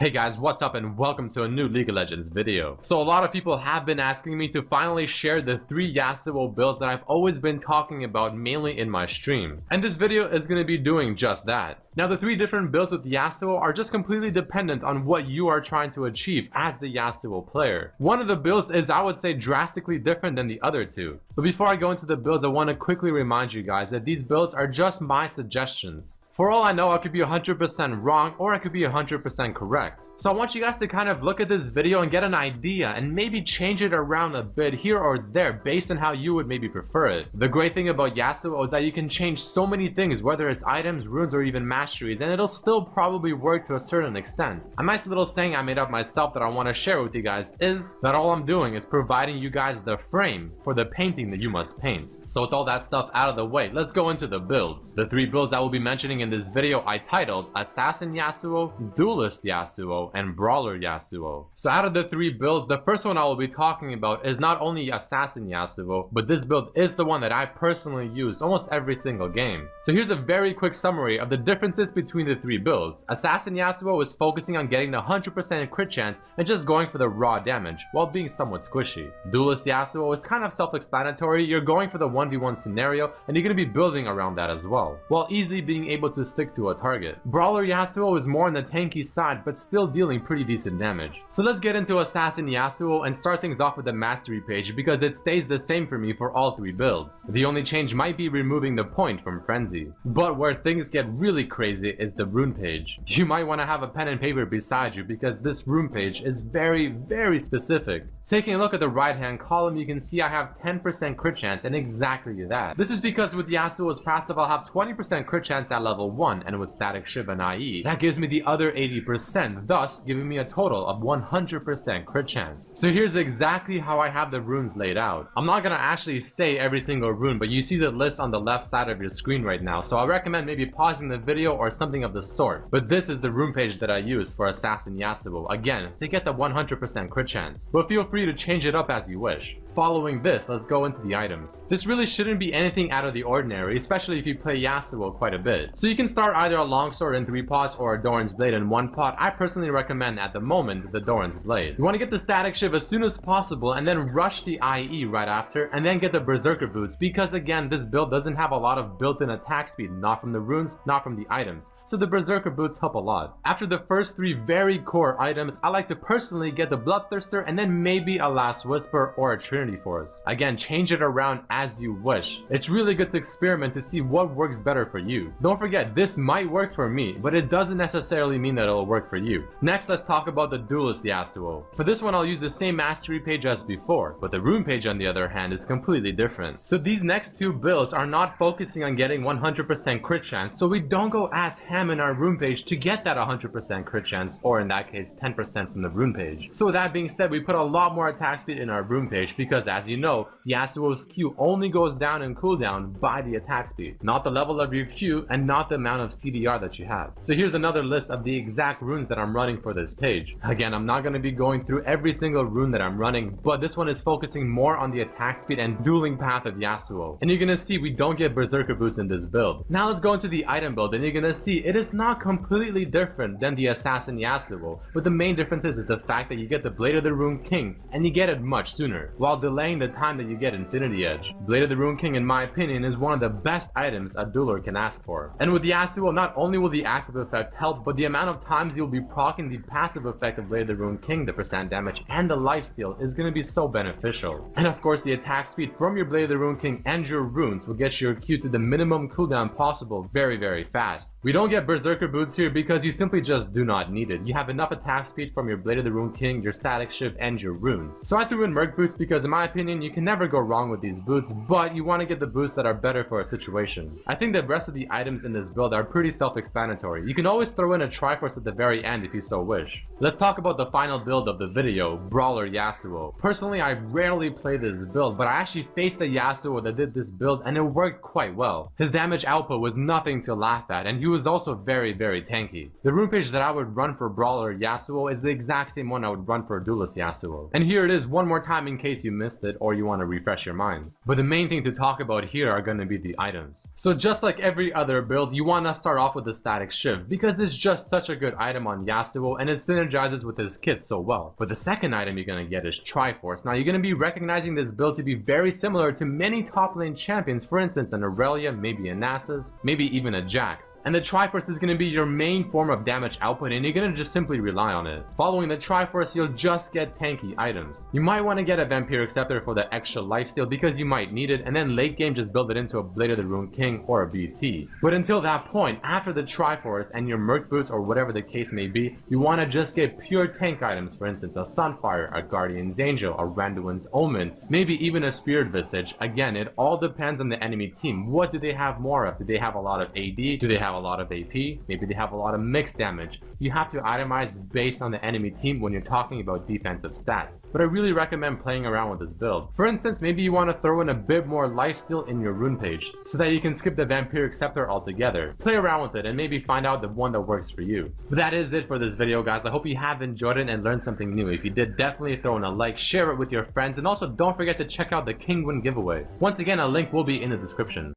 Hey guys, what's up and welcome to a new League of Legends video. So a lot of people have been asking me to finally share the 3 Yasuo builds that I've always been talking about mainly in my stream. And this video is going to be doing just that. Now the 3 different builds with Yasuo are just completely dependent on what you are trying to achieve as the Yasuo player. One of the builds is, I would say, drastically different than the other 2. But before I go into the builds, I want to quickly remind you guys that these builds are just my suggestions. For all I know, I could be 100% wrong or I could be 100% correct. So I want you guys to kind of look at this video and get an idea and maybe change it around a bit here or there based on how you would maybe prefer it. The great thing about Yasuo is that you can change so many things, whether it's items, runes, or even masteries, and it'll still probably work to a certain extent. A nice little saying I made up myself that I want to share with you guys is that all I'm doing is providing you guys the frame for the painting that you must paint. So with all that stuff out of the way, let's go into the builds. The 3 builds I will be mentioning in this video I titled Assassin Yasuo, Duelist Yasuo, and Brawler Yasuo. So out of the 3 builds, the first one I will be talking about is not only Assassin Yasuo, but this build is the one that I personally use almost every single game. So here's a very quick summary of the differences between the 3 builds. Assassin Yasuo is focusing on getting the 100% crit chance and just going for the raw damage, while being somewhat squishy. Duelist Yasuo is kind of self-explanatory. You're going for the 1v1 scenario and you're going to be building around that as well, while easily being able to stick to a target. Brawler Yasuo is more on the tanky side but still dealing pretty decent damage. So let's get into Assassin Yasuo and start things off with the mastery page because it stays the same for me for all 3 builds. The only change might be removing the point from Frenzy. But where things get really crazy is the rune page. You might want to have a pen and paper beside you because this rune page is very specific. Taking a look at the right hand column, you can see I have 10% crit chance and exactly that. This is because with Yasuo's passive I'll have 20% crit chance at level 1, and with Static Shiv and IE, that gives me the other 80%, thus giving me a total of 100% crit chance. So here's exactly how I have the runes laid out. I'm not gonna actually say every single rune, but you see the list on the left side of your screen right now, so I recommend maybe pausing the video or something of the sort. But this is the rune page that I use for Assassin Yasuo, again, to get the 100% crit chance. But feel free to change it up as you wish. Following this, let's go into the items. This really shouldn't be anything out of the ordinary, especially if you play Yasuo quite a bit. So you can start either a longsword in 3 pots or a Doran's Blade in 1 pot. I personally recommend at the moment the Doran's Blade. You want to get the Static Shiv as soon as possible and then rush the IE right after, and then get the Berserker Boots because again this build doesn't have a lot of built-in attack speed, not from the runes, not from the items. So the Berserker Boots help a lot. After the first 3 very core items, I like to personally get the Bloodthirster and then maybe a Last Whisper or a Trinity Force. Again, change it around as you wish. It's really good to experiment to see what works better for you. Don't forget, this might work for me, but it doesn't necessarily mean that it'll work for you. Next, let's talk about the Duelist Yasuo. For this one, I'll use the same mastery page as before, but the rune page on the other hand is completely different. So these next 2 builds are not focusing on getting 100% crit chance, so we don't go as ham in our rune page to get that 100% crit chance, or in that case 10% from the rune page. So with that being said, we put a lot more attack speed in our rune page because as you know, Yasuo's Q only goes down in cooldown by the attack speed, not the level of your Q and not the amount of CDR that you have. So here's another list of the exact runes that I'm running for this page. Again, I'm not going to be going through every single rune that I'm running, but this one is focusing more on the attack speed and dueling path of Yasuo. And you're going to see we don't get Berserker Boots in this build. Now let's go into the item build and you're going to see it is not completely different than the Assassin Yasuo, but the main difference is the fact that you get the Blade of the Rune King and you get it much sooner, while delaying the time that you get Infinity Edge. Blade of the Rune King, in my opinion, is one of the best items a dueler can ask for. And with Yasuo, not only will the active effect help, but the amount of times you'll be proccing the passive effect of Blade of the Rune King, the percent damage, and the lifesteal is going to be so beneficial. And of course, the attack speed from your Blade of the Rune King and your runes will get your Q to the minimum cooldown possible very fast. We don't get Berserker Boots here because you simply just do not need it. You have enough attack speed from your Blade of the Rune King, your Static Shiv, and your runes. So I threw in Merc Boots because in my opinion, you can never go wrong with these boots, but you want to get the boots that are better for a situation. I think the rest of the items in this build are pretty self-explanatory. You can always throw in a Triforce at the very end if you so wish. Let's talk about the final build of the video, Brawler Yasuo. Personally, I rarely play this build, but I actually faced a Yasuo that did this build and it worked quite well. His damage output was nothing to laugh at, and he was also very tanky. The rune page that I would run for Brawler Yasuo is the exact same one I would run for Duelist Yasuo. And here it is one more time in case you missed it or you want to refresh your mind. But the main thing to talk about here are going to be the items. So just like every other build, you want to start off with the static shiv because it's just such a good item on Yasuo and it synergizes with his kit so well. But the second item you're going to get is Triforce. Now you're going to be recognizing this build to be very similar to many top lane champions, for instance an Aurelia, maybe a Nasus, maybe even a Jax. And the Triforce is going to be your main form of damage output and you're going to just simply rely on it. Following the Triforce, you'll just get tanky items. You might want to get a Vampiric Scepter for the extra lifesteal because you might need it, and then late game just build it into a Blade of the Rune King or a BT. But until that point, after the Triforce and your Merc Boots or whatever the case may be, you want to just get pure tank items, for instance a Sunfire, a Guardian's Angel, a Randuin's Omen, maybe even a Spirit Visage. Again, it all depends on the enemy team. What do they have more of? Do they have a lot of AD? Do they have a lot of AP? Maybe they have a lot of mixed damage. You have to itemize based on the enemy team when you're talking about defensive stats. But I really recommend playing around with this build. For instance, maybe you want to throw in a bit more lifesteal in your rune page so that you can skip the Vampiric Scepter altogether. Play around with it and maybe find out the one that works for you. But that is it for this video, guys. I hope you have enjoyed it and learned something new. If you did, definitely throw in a like, share it with your friends, and also don't forget to check out the King Win giveaway. Once again, a link will be in the description.